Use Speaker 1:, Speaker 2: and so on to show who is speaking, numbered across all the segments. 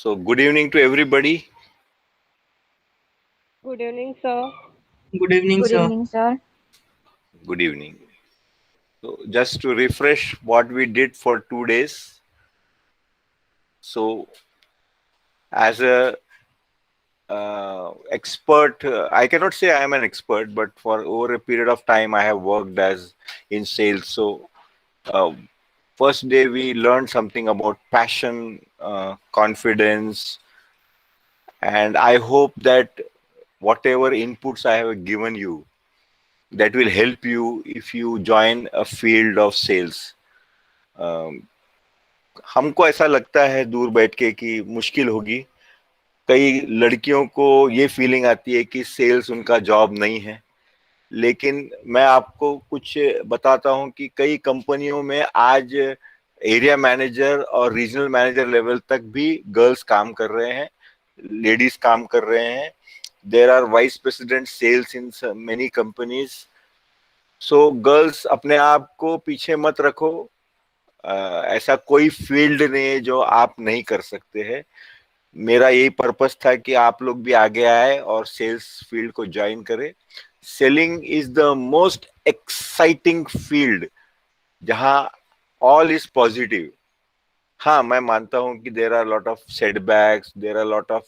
Speaker 1: So, good evening to everybody.
Speaker 2: Good evening, sir.
Speaker 3: Good evening,
Speaker 4: Good
Speaker 3: sir.
Speaker 4: evening, sir.
Speaker 1: Good evening. So, just to refresh what we did for 2 days. So, as a expert, I cannot say I am an expert, but for over a period of time, I have worked as in sales. So, uh, first day we learned something about passion, confidence, and I hope that whatever inputs I have given you, that will help you if you join a field of sales. Um, हमको ऐसा लगता है दूर बैठ के कि मुश्किल होगी. कई लड़कियों को ये फीलिंग आती है कि सेल्स उनका जॉब नहीं है, लेकिन मैं आपको कुछ बताता हूं कि कई कंपनियों में आज एरिया मैनेजर और रीजनल मैनेजर लेवल तक भी गर्ल्स काम कर रहे हैं, लेडीज काम कर रहे हैं. There are vice president sales in many companies. So girls, अपने आप को पीछे मत रखो. ऐसा कोई फील्ड नहीं है जो आप नहीं कर सकते हैं. मेरा यही पर्पस था कि आप लोग भी आगे आए और सेल्स फील्ड को ज्वाइन करें. Selling is the most exciting field जहां ऑल इज पॉजिटिव. हाँ, मैं मानता हूं कि there are lot of setbacks, there are lot of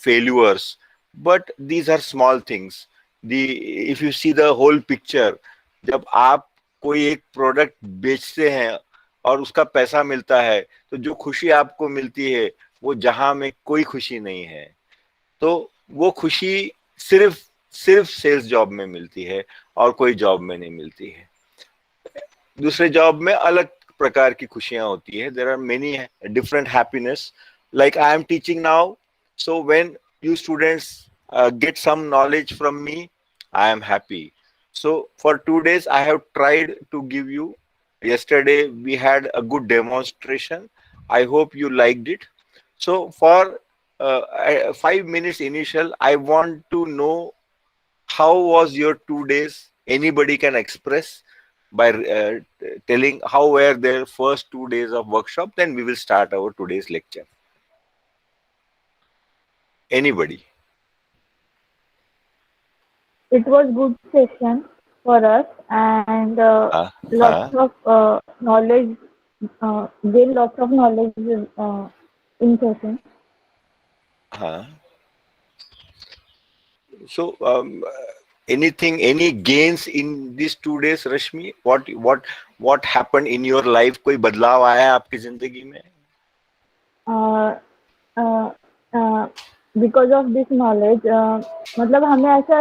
Speaker 1: failures, but these are small things. The if you see the whole picture, जब आप कोई एक प्रोडक्ट बेचते हैं और उसका पैसा मिलता है, तो जो खुशी आपको मिलती है वो जहां में कोई खुशी नहीं है. तो वो खुशी सिर्फ सिर्फ सेल्स जॉब में मिलती है और कोई जॉब में नहीं मिलती है. दूसरे जॉब में अलग प्रकार की खुशियां होती है. There are many different happiness. Like I am teaching now, so when you students get some knowledge from me, I am happy. So for 2 days I have tried to give you. Yesterday we had a good demonstration. I hope you liked it. So for 5 minutes initial, I want to know how was your 2 days. Anybody can express by telling how were their first 2 days of workshop. Then we will start our today's lecture. Anybody?
Speaker 4: It was good session for us and
Speaker 1: Uh,
Speaker 4: lots
Speaker 1: uh,
Speaker 4: of knowledge, gain lots of knowledge in session.
Speaker 1: uh. So anything, any gains in these 2 days, Rashmi? What happened in your life? कोई बदलाव आया है आपकी जिंदगी में?
Speaker 4: Uh, uh, uh, because of this knowledge, मतलब हमें ऐसा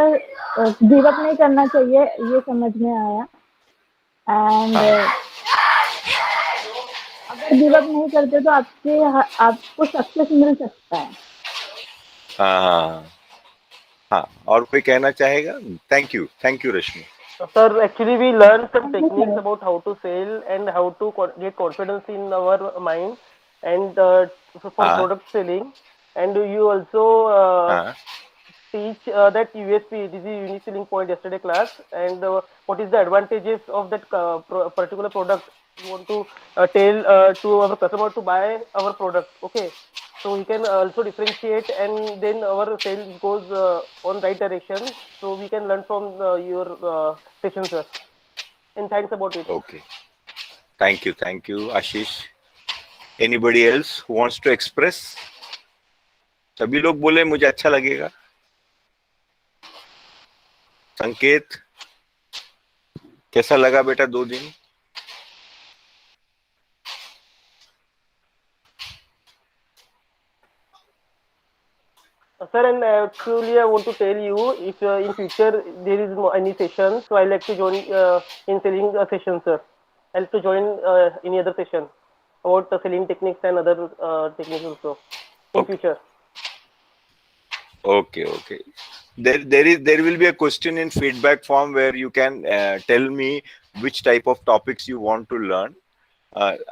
Speaker 4: गिव अप नहीं करना चाहिए, ये समझ में आया. एंड अगर गिव अप नहीं करते तो आपको सक्सेस मिल सकता है.
Speaker 1: हाँ हाँ, और कोई कहना चाहेगा? Thank you Rashmi.
Speaker 2: Sir, actually, we learned some
Speaker 4: Thank you,
Speaker 2: techniques
Speaker 4: sir.
Speaker 2: about how to sell and how to get confidence in our mind, and for
Speaker 1: हाँ
Speaker 2: product selling. And you also
Speaker 1: हाँ.
Speaker 2: teach that USP, this is unique selling point yesterday class, and what is the advantages of that particular product you want to tell to our customer to buy our product. Okay, so we can also differentiate, and then our sales goes on right direction. So we can learn from your session, sir. And thanks about it.
Speaker 1: Okay. Thank you, Ashish. Anybody else who wants to express? सभी लोग बोले मुझे अच्छा लगेगा. संकेत, कैसा लगा बेटा 2 दिन?
Speaker 2: Sir, and actually, I want to tell you if in future there is any session, so I like to join in selling session, sir. I like to join any other session about selling techniques and other techniques also in
Speaker 1: Okay,
Speaker 2: future.
Speaker 1: okay. There will be a question in feedback form where you can tell me which type of topics you want to learn.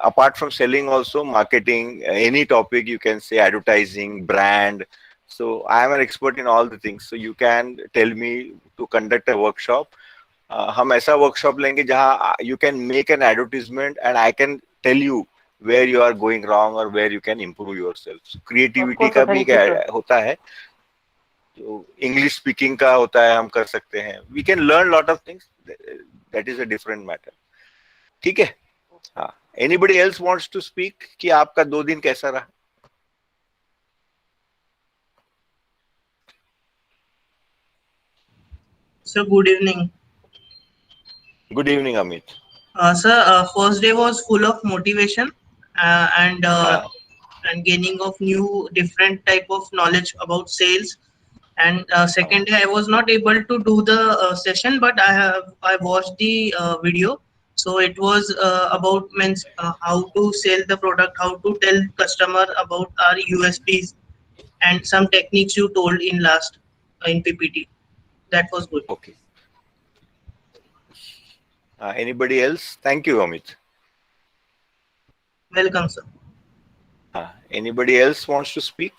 Speaker 1: Apart from selling, also marketing, any topic you can say, advertising, brand. So I am an expert in all the things. So you can tell me to conduct a workshop. हम ऐसा workshop लेंगे जहां you can make an advertisement and I can tell you where you are going wrong or where you can improve yourself. So
Speaker 2: Of
Speaker 1: creativity
Speaker 2: course, sir.
Speaker 1: का भी
Speaker 2: Thank you, sir.
Speaker 1: होता है, जो English speaking का होता है, हम कर सकते हैं. We can learn lot of things. That is a different matter. ठीक है. हाँ. Anybody else wants to speak कि आपका 2 दिन कैसा रहा?
Speaker 3: Sir, good evening.
Speaker 1: Good evening, Amit.
Speaker 3: Sir, first day was full of motivation and gaining of new different type of knowledge about sales. And second day I was not able to do the session, but I watched the video. So it was about how to sell the product, how to tell customer about our USPs, and some techniques you told in last in PPT. That was good.
Speaker 1: Okay. Anybody else? Thank you, Amit.
Speaker 3: Welcome, sir.
Speaker 1: Anybody else wants to speak?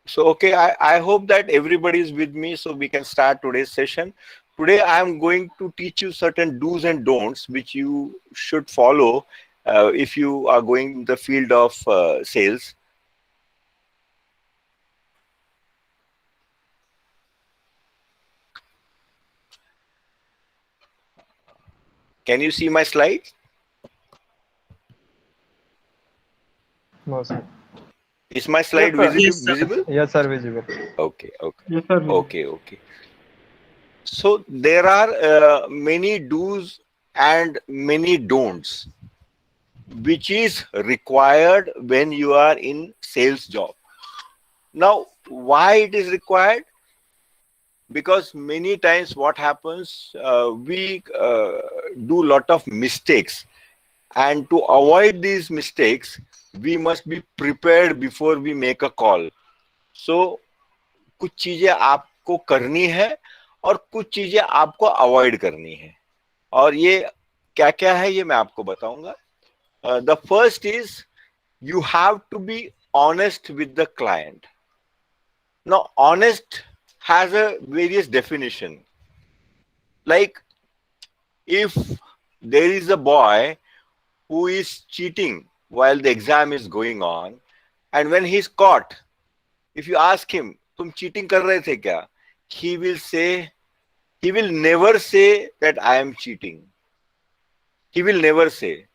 Speaker 1: So, okay, I hope that everybody is with me so we can start today's session. Today, I am going to teach you certain do's and don'ts which you should follow if you are going in the field of sales. Can you see my slide?
Speaker 5: No, sir.
Speaker 1: Is my slide
Speaker 2: Yes, sir.
Speaker 1: visible?
Speaker 5: Yes, sir, visible.
Speaker 1: Okay, okay.
Speaker 2: Yes, sir.
Speaker 1: Okay, okay. So there are many do's and many don'ts which is required when you are in sales job. Now, why it is required? Because many times what happens, we do lot of mistakes, and to avoid these mistakes, we must be prepared before we make a call. So कुछ चीजें आपको करनी है और कुछ चीजें आपको avoid करनी है, और ये क्या क्या है ये मैं आपको बताऊंगा. The first is you have to be honest with the client. Now, honest has a various definition. Like, if there is a boy who is cheating while the exam is going on, and when he's caught, if you ask him, तुम cheating कर रहे थे क्या? He will never say that I am cheating. He will never say.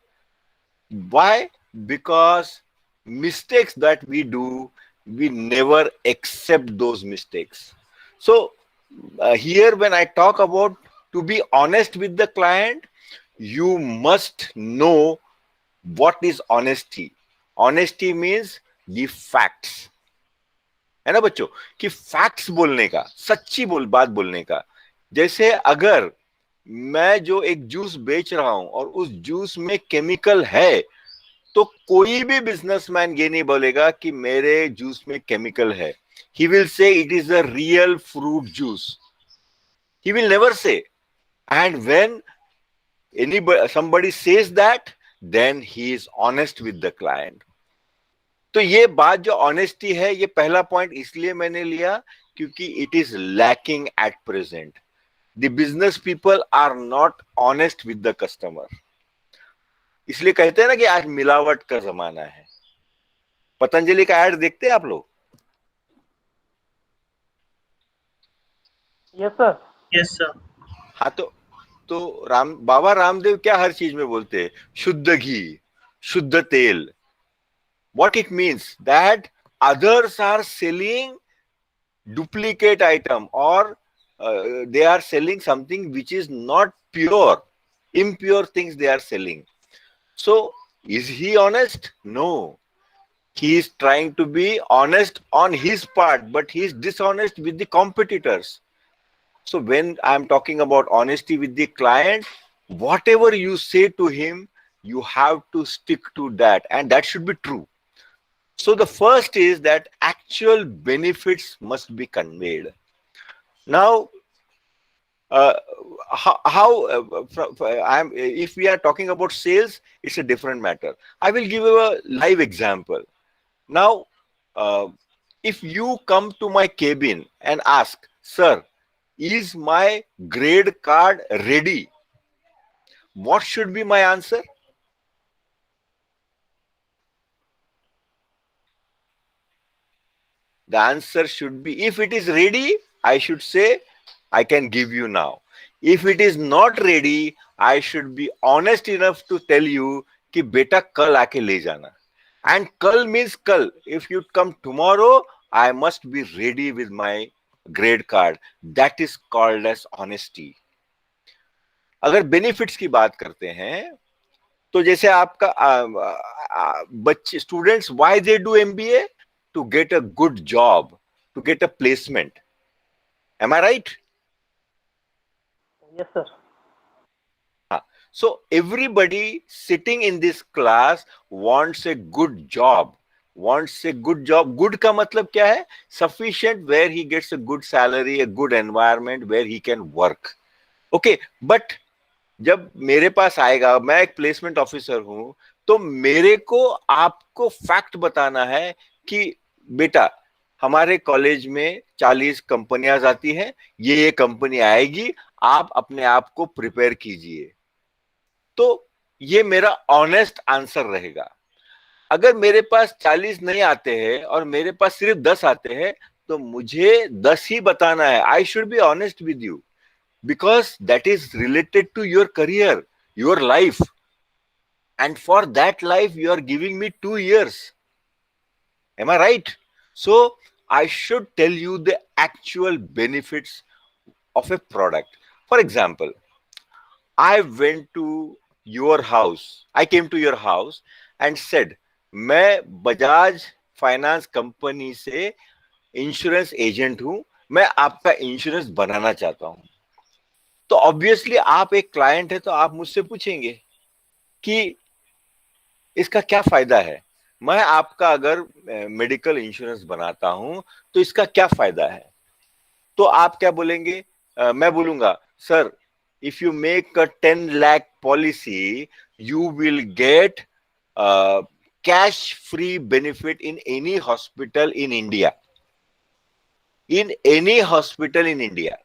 Speaker 1: Why? Because mistakes that we do, we never accept those mistakes. So here when I talk about to be honest with the client, you must know what is honesty. Honesty means the facts. है ना बच्चों, कि facts बोलने का, सच्ची बात बोलने का. जैसे अगर मैं जो एक जूस बेच रहा हूं और उस जूस में केमिकल है, तो कोई भी बिजनेसमैन ये नहीं बोलेगा कि मेरे जूस में केमिकल है. He will say it is a real fruit juice. He will never say. And when somebody says that, then he is honest with the client. तो ये बात जो ऑनेस्टी है, ये पहला पॉइंट इसलिए मैंने लिया क्योंकि it is lacking at present. The business people are not honest with the customer. इसलिए कहते हैं ना कि आज मिलावट का जमाना है. पतंजलि का एड देखते हैं आप लोग?
Speaker 2: Yes sir.
Speaker 3: Yes, sir.
Speaker 1: हाँ, तो बाबा रामदेव क्या हर चीज में बोलते हैं? शुद्ध घी, शुद्ध तेल. What it means that others are selling duplicate item, or they are selling something which is not pure, impure things they are selling. So is he honest? No. He is trying to be honest on his part, but he is dishonest with the competitors. So when I am talking about honesty with the client, whatever you say to him, you have to stick to that, and that should be true. So the first is that actual benefits must be conveyed. Now, if we are talking about sales, it's a different matter. I will give you a live example. Now, if you come to my cabin and ask, sir, is my grade card ready? What should be my answer? The answer should be, if it is ready, I should say, I can give you now. If it is not ready, I should be honest enough to tell you कि बेटा कल आके ले जाना. And kal means kal. If you come tomorrow, I must be ready with my grade card. That is called as honesty. अगर benefits की बात करते हैं तो जैसे आपका बच्चे students why they do MBA to get a good job, to get a placement. Am I right?
Speaker 2: Yes, sir.
Speaker 1: So everybody sitting in this class wants a good job. Wants a good job. Good का मतलब क्या है? Sufficient where he gets a good salary, a good environment where he can work. Okay, but जब मेरे पास आएगा, मैं एक placement officer हूं, तो मेरे को आपको फैक्ट बताना है कि बेटा हमारे कॉलेज में 40 कंपनियां आती हैं, ये कंपनी आएगी, आप अपने आप को प्रिपेयर कीजिए. तो ये मेरा ऑनेस्ट आंसर रहेगा. अगर मेरे पास 40 नहीं आते हैं और मेरे पास सिर्फ 10 आते हैं, तो मुझे 10 ही बताना है. I should be honest with you, because that is related to your career, your life, and for that life you are giving me 2 years. Am I right? So I should tell you the actual benefits of a product. For example, I went to your house, I came to your house and said, मैं Bajaj finance company से insurance agent हूं, मैं आपका insurance बनाना चाहता हूं. तो obviously आप एक क्लाइंट है, तो आप मुझसे पूछेंगे कि इसका क्या फायदा है. मैं आपका अगर मेडिकल इंश्योरेंस बनाता हूं तो इसका क्या फायदा है. तो आप क्या बोलेंगे? मैं बोलूंगा, sir, if you make a 10 lakh policy, you will get cash free benefit in any hospital in India. In any hospital in India.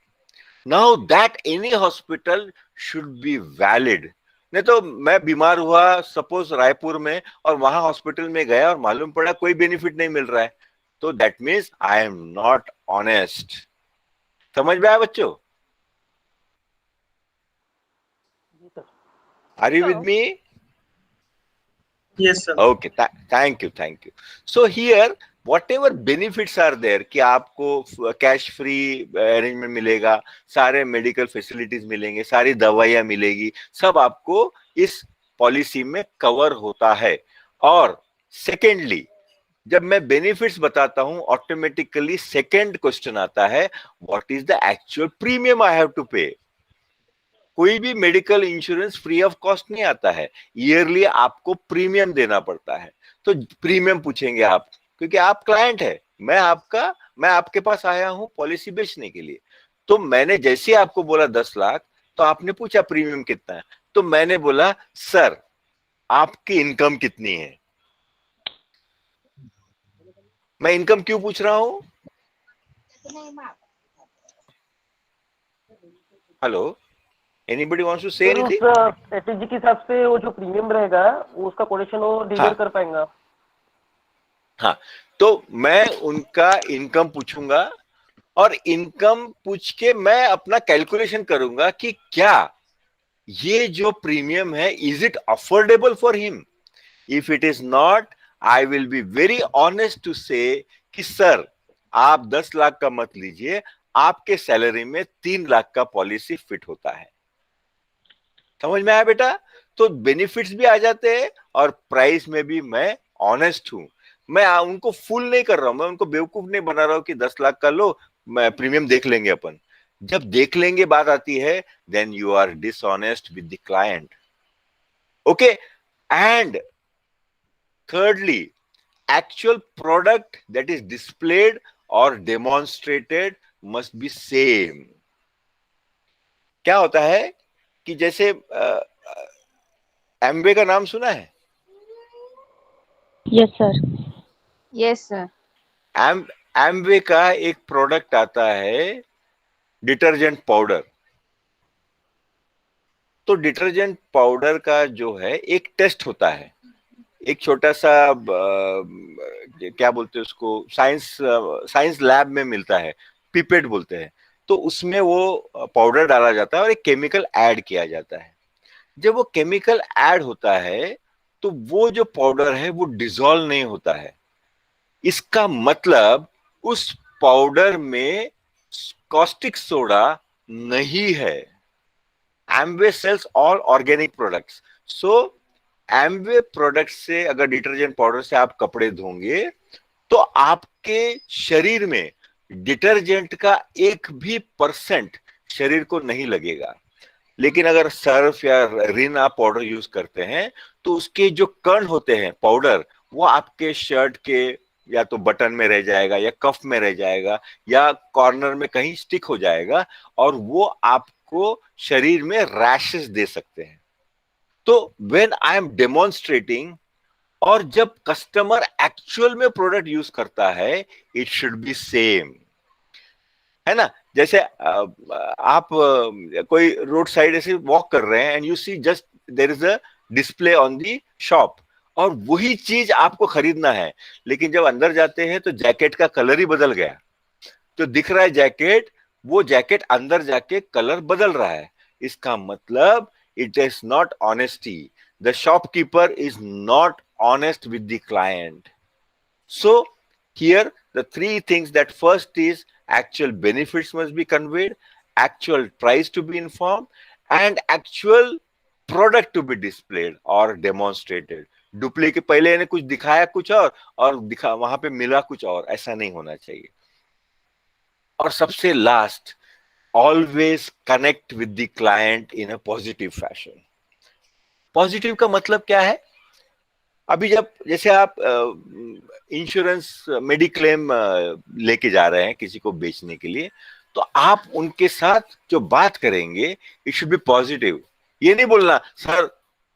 Speaker 1: Now that any hospital should be valid. नहीं तो मैं बीमार हुआ सपोज रायपुर में और वहां हॉस्पिटल में गया और मालूम पड़ा कोई बेनिफिट नहीं मिल रहा है, तो that means I am not honest. समझ में आया बच्चों? Are you with me?
Speaker 3: Yes, sir.
Speaker 1: Okay, thank you, thank you. So here, whatever benefits are there, कि आपको कैश फ्री अरेंजमेंट मिलेगा, सारे मेडिकल फैसिलिटीज मिलेंगे, सारी दवाइयां मिलेगी, सब आपको इस पॉलिसी में कवर होता है. और सेकेंडली, जब मैं बेनिफिट्स बताता हूं, ऑटोमेटिकली सेकेंड क्वेश्चन आता है, what is the actual premium I have to pay. कोई भी medical insurance free of cost नहीं आता है, ईयरली आपको प्रीमियम देना पड़ता है. तो प्रीमियम पूछेंगे आप, क्योंकि आप क्लाइंट है, मैं आपके पास आया हूं पॉलिसी बेचने के लिए. तो मैंने जैसे आपको बोला 10 लाख, तो आपने पूछा प्रीमियम कितना है, तो मैंने बोला, सर आपकी इनकम कितनी है. मैं इनकम क्यों पूछ रहा हूं? Hello, anybody wants to say anything?
Speaker 2: Strategy के हिसाब से वो जो प्रीमियम रहेगा वो उसका कोटेशन वो डिवाइड कर पाएंगा.
Speaker 1: हाँ, तो मैं उनका इनकम पूछूंगा और इनकम पूछ के मैं अपना कैलकुलेशन करूंगा कि क्या ये जो प्रीमियम है, is it affordable for him. If it is not, I will be very honest to say कि सर आप 10 लाख का मत लीजिए, आपके सैलरी में 3 लाख का पॉलिसी फिट होता है. समझ में आया बेटा? तो बेनिफिट्स भी आ जाते हैं और प्राइस में भी मैं ऑनेस्ट हूं. मैं उनको फुल नहीं कर रहा हूं, मैं उनको बेवकूफ नहीं बना रहा हूं कि 10 लाख का लो, मैं प्रीमियम देख लेंगे अपन. जब देख लेंगे बात आती है, then you are dishonest with the client. Okay. And thirdly, actual product that is displayed or demonstrated must be same. क्या होता है कि जैसे एम्वे का नाम सुना है?
Speaker 4: Yes sir.
Speaker 6: Yes, sir.
Speaker 1: Amway का एक प्रोडक्ट आता है डिटर्जेंट पाउडर। तो डिटर्जेंट पाउडर का जो है एक टेस्ट होता है, एक छोटा सा क्या बोलते हैं उसको, साइंस लैब में मिलता है, पिपेट बोलते हैं। तो उसमें वो पाउडर डाला जाता है और एक केमिकल ऐड किया जाता है। जब वो केमिकल ऐड होता है तो वो जो पाउडर है वो डिसॉल्व नहीं होता है। इसका मतलब उस पाउडर में कॉस्टिक सोडा नहीं है। Amway sales all organic products. So Amway product से अगर डिटर्जेंट पाउडर से आप कपड़े धोंगे तो आपके शरीर में डिटर्जेंट का 1% शरीर को नहीं लगेगा। लेकिन अगर सर्फ या रिन आप पाउडर यूज करते हैं तो उसके जो कण होते हैं पाउडर, वो आपके शर्ट के या तो बटन में रह जाएगा या कफ में रह जाएगा या कॉर्नर में कहीं स्टिक हो जाएगा और वो आपको शरीर में रैशेस दे सकते हैं। तो व्हेन आई एम डेमोन्स्ट्रेटिंग और जब कस्टमर एक्चुअल में प्रोडक्ट यूज करता है, इट शुड बी सेम, है ना। जैसे आप कोई रोड साइड ऐसे वॉक कर रहे हैं and you see just there is a display on the shop और वही चीज आपको खरीदना है, लेकिन जब अंदर जाते हैं तो जैकेट का कलर ही बदल गया। तो दिख रहा है जैकेट, वो जैकेट अंदर जाके कलर बदल रहा है। इसका मतलब it is not honesty. The shopkeeper is not honest with the client. So here the three things, that first is actual benefits must be conveyed, actual price to be informed, and actual product to be displayed or demonstrated. Duplicate पहले इन्हें कुछ दिखाया कुछ और दिखा वहां पे मिला कुछ और, ऐसा नहीं होना चाहिए। और सबसे last, always connect with the client in a positive fashion. Positive का मतलब क्या है? अभी जब जैसे आप इंश्योरेंस मेडिक्लेम लेके जा रहे हैं किसी को बेचने के लिए, तो आप उनके साथ जो बात करेंगे इट शुड बी पॉजिटिव। ये नहीं बोलना सर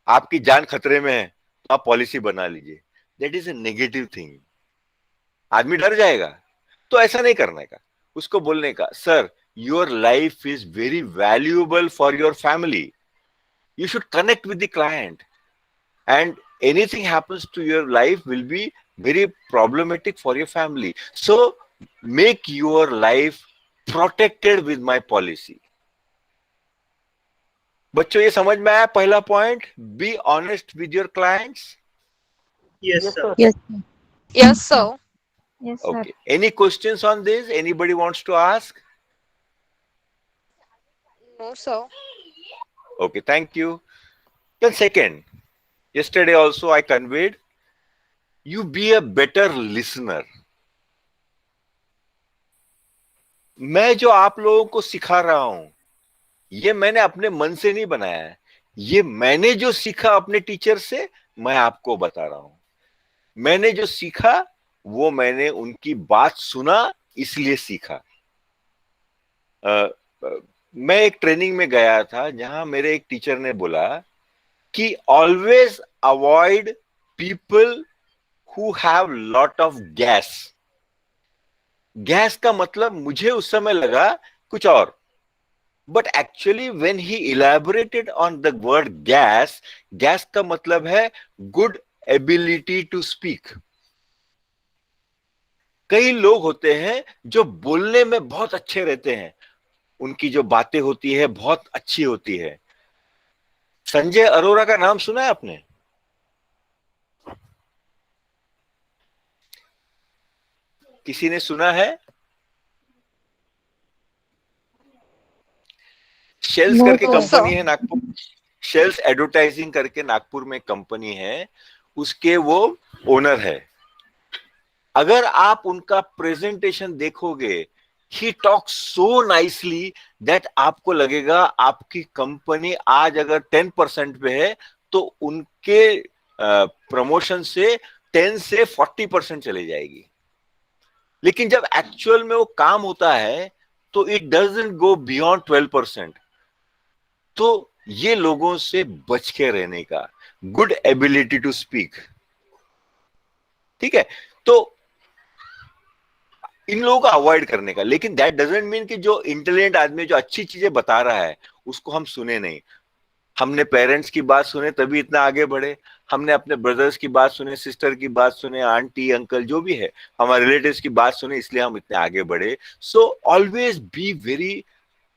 Speaker 1: आपकी जान खतरे में है तो आप पॉलिसी बना लीजिए, that is a negative thing, आदमी डर जाएगा। तो ऐसा नहीं करने का, उसको बोलने का sir your life is very valuable for your family, you should connect with the client, and anything happens to your life will be very problematic for your family, so make your life protected with my policy. बच्चों ये समझ में आया पहला point, be honest with your clients.
Speaker 3: Yes, sir.
Speaker 6: Yes.
Speaker 7: Yes, sir.
Speaker 4: Yes, sir.
Speaker 1: Okay, any questions on this anybody wants to ask?
Speaker 7: No, sir.
Speaker 1: Okay, thank you. Then second, yesterday also I conveyed, you be a better listener. मैं जो आप लोगों को सिखा रहा हूं ये मैंने अपने मन से नहीं बनाया है, ये मैंने जो सीखा अपने टीचर से मैं आपको बता रहा हूं। मैंने जो सीखा वो मैंने उनकी बात सुना इसलिए सीखा। मैं एक ट्रेनिंग में गया था जहां मेरे एक टीचर ने बोला कि always avoid people who have lot of gas. Gas का मतलब मुझे उस समय लगा कुछ और, but actually when he elaborated on the word gas, gas का मतलब है गुड एबिलिटी टू स्पीक। कई लोग होते हैं जो बोलने में बहुत अच्छे रहते हैं, उनकी जो बातें होती है बहुत अच्छी होती है। संजय अरोरा का नाम सुना है आपने? किसी ने सुना है? शेल्स
Speaker 4: No,
Speaker 1: करके
Speaker 4: sir.
Speaker 1: कंपनी है नागपुर, शेल्स एडवर्टाइजिंग करके नागपुर में कंपनी है, उसके वो ओनर है। अगर आप उनका प्रेजेंटेशन देखोगे, ही टॉक सो नाइसली दैट आपको लगेगा आपकी कंपनी आज अगर 10% पे है तो उनके प्रमोशन से 10 से 40% चले जाएगी। लेकिन जब एक्चुअल में वो काम होता है तो इट डजंट गो बियॉन्ड 12%। तो ये लोगों से बच के रहने का, गुड एबिलिटी टू स्पीक, ठीक है। तो इन लोगों को अवॉइड करने का। लेकिन दैट डजंट मीन कि जो इंटेलिजेंट आदमी जो अच्छी चीजें बता रहा है उसको हम सुने नहीं। हमने पेरेंट्स की बात सुने तभी इतना आगे बढ़े, हमने अपने ब्रदर्स की बात सुने, सिस्टर की बात सुने, आंटी अंकल जो भी है हमारे रिलेटिव्स की बात सुने, इसलिए हम इतने आगे बढ़े। So always be very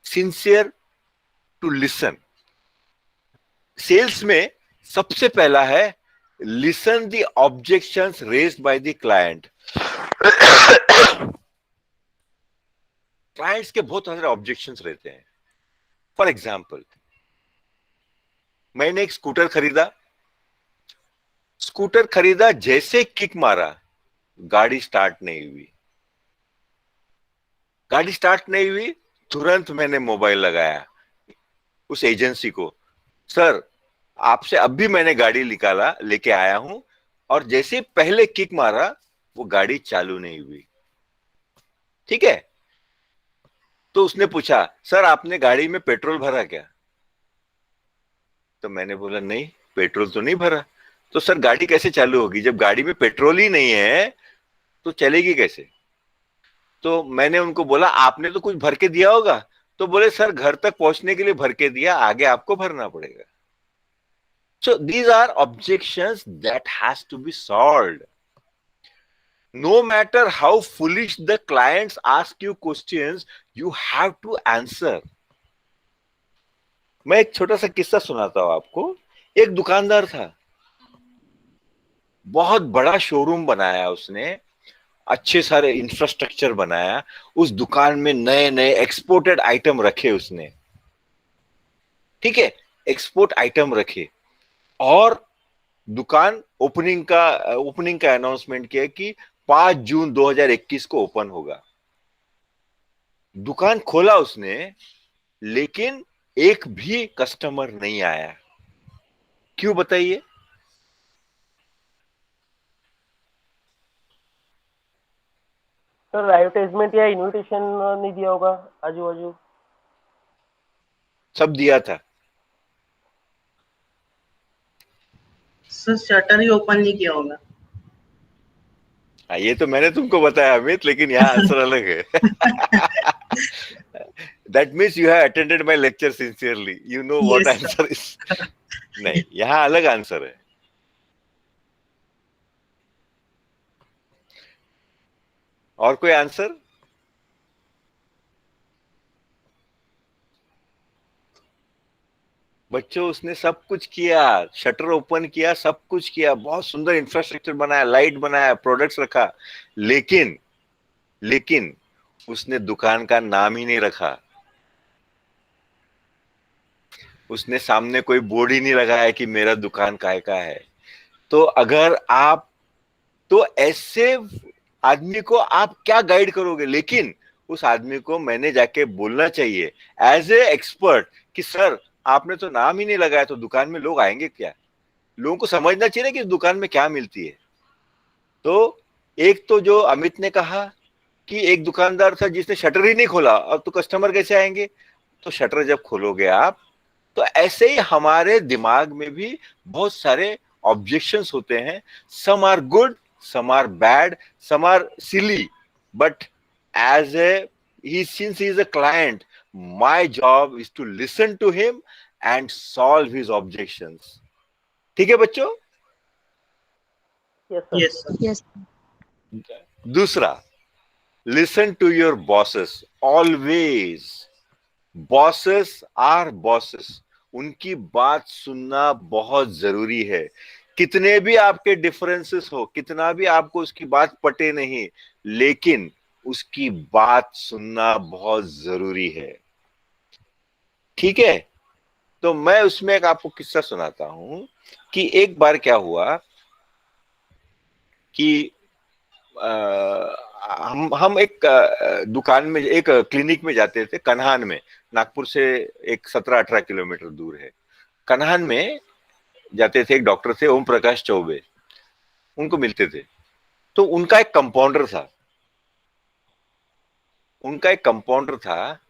Speaker 1: sincere to listen. Sales में सबसे पहला है listen the objections raised by the client. Clients के बहुत सारे ऑब्जेक्शंस रहते हैं। फॉर एग्जाम्पल, मैंने एक स्कूटर खरीदा, जैसे किक मारा गाड़ी स्टार्ट नहीं हुई। तुरंत मैंने मोबाइल लगाया उस एजेंसी को, सर आपसे अभी मैंने गाड़ी निकाला लेके आया हूं और जैसे पहले किक मारा वो गाड़ी चालू नहीं हुई। ठीक है, तो उसने पूछा सर आपने गाड़ी में पेट्रोल भरा क्या? तो मैंने बोला नहीं पेट्रोल तो नहीं भरा। तो सर गाड़ी कैसे चालू होगी? जब गाड़ी में पेट्रोल ही नहीं है तो चलेगी कैसे? तो मैंने उनको बोला आपने तो कुछ भर के दिया होगा। तो बोले सर घर तक पहुंचने के लिए भर के दिया, आगे आपको भरना पड़ेगा। So these are objections that has to be solved. No matter how foolish the clients ask you questions, you have to answer. मैं एक छोटा सा किस्सा सुनाता हूं आपको। एक दुकानदार था, बहुत बड़ा शोरूम बनाया उसने, अच्छे सारे इंफ्रास्ट्रक्चर बनाया, उस दुकान में नए नए एक्सपोर्टेड आइटम रखे उसने। ठीक है, एक्सपोर्ट आइटम रखे और दुकान ओपनिंग का अनाउंसमेंट किया कि 5 जून 2021 को ओपन होगा। दुकान खोला उसने, लेकिन एक भी कस्टमर नहीं आया। क्यों बताइए?
Speaker 2: सर एडवर्टाइजमेंट या इनविटेशन नहीं दिया होगा आजू बाजू?
Speaker 1: सब दिया था।
Speaker 3: सर शटर ही ओपन नहीं किया होगा।
Speaker 1: ये तो मैंने तुमको बताया अमित, लेकिन यहाँ आंसर अलग है। That means you have attended my lecture sincerely. You know what
Speaker 3: Yes,
Speaker 1: answer is. नहीं, यहाँ अलग आंसर है। और कोई आंसर? बच्चों उसने सब कुछ किया, शटर ओपन किया, सब कुछ किया, बहुत सुंदर इंफ्रास्ट्रक्चर बनाया, लाइट बनाया, प्रोडक्ट्स रखा, लेकिन उसने दुकान का नाम ही नहीं रखा। उसने सामने कोई बोर्ड ही नहीं लगाया कि मेरा दुकान काय का है। तो अगर आप, तो ऐसे आदमी को आप क्या गाइड करोगे? लेकिन उस आदमी को मैंने जाके बोलना चाहिए एज ए एक्सपर्ट कि सर आपने तो नाम ही नहीं लगाया, तो दुकान में लोग आएंगे क्या? लोगों को समझना चाहिए ना कि इस दुकान में क्या मिलती है। तो एक तो जो अमित ने कहा कि एक दुकानदार था जिसने शटर ही नहीं खोला, अब तो कस्टमर कैसे आएंगे? तो शटर जब खोलोगे आप, तो ऐसे ही हमारे दिमाग में भी बहुत सारे ऑब्जेक्शंस होते हैं। Some are good, some are bad, some are silly, but as since he is a client, my job is to listen to him and solve his objections. ठीक है बच्चों?
Speaker 2: Yes sir.
Speaker 3: yes sir.
Speaker 7: Yes.
Speaker 1: दूसरा, listen to your bosses always. Bosses are bosses. उनकी बात सुनना बहुत जरूरी है। कितने भी आपके डिफरेंसेस हो, कितना भी आपको उसकी बात पटे नहीं, लेकिन उसकी बात सुनना बहुत जरूरी है। ठीक है, तो मैं उसमें एक आपको किस्सा सुनाता हूं कि एक बार क्या हुआ कि हम एक दुकान में, एक क्लिनिक में जाते थे कन्हान में। नागपुर से एक 17-18 किलोमीटर दूर है। कन्हान में जाते थे, एक डॉक्टर थे ओम प्रकाश चौबे, उनको मिलते थे। तो उनका एक कंपाउंडर था,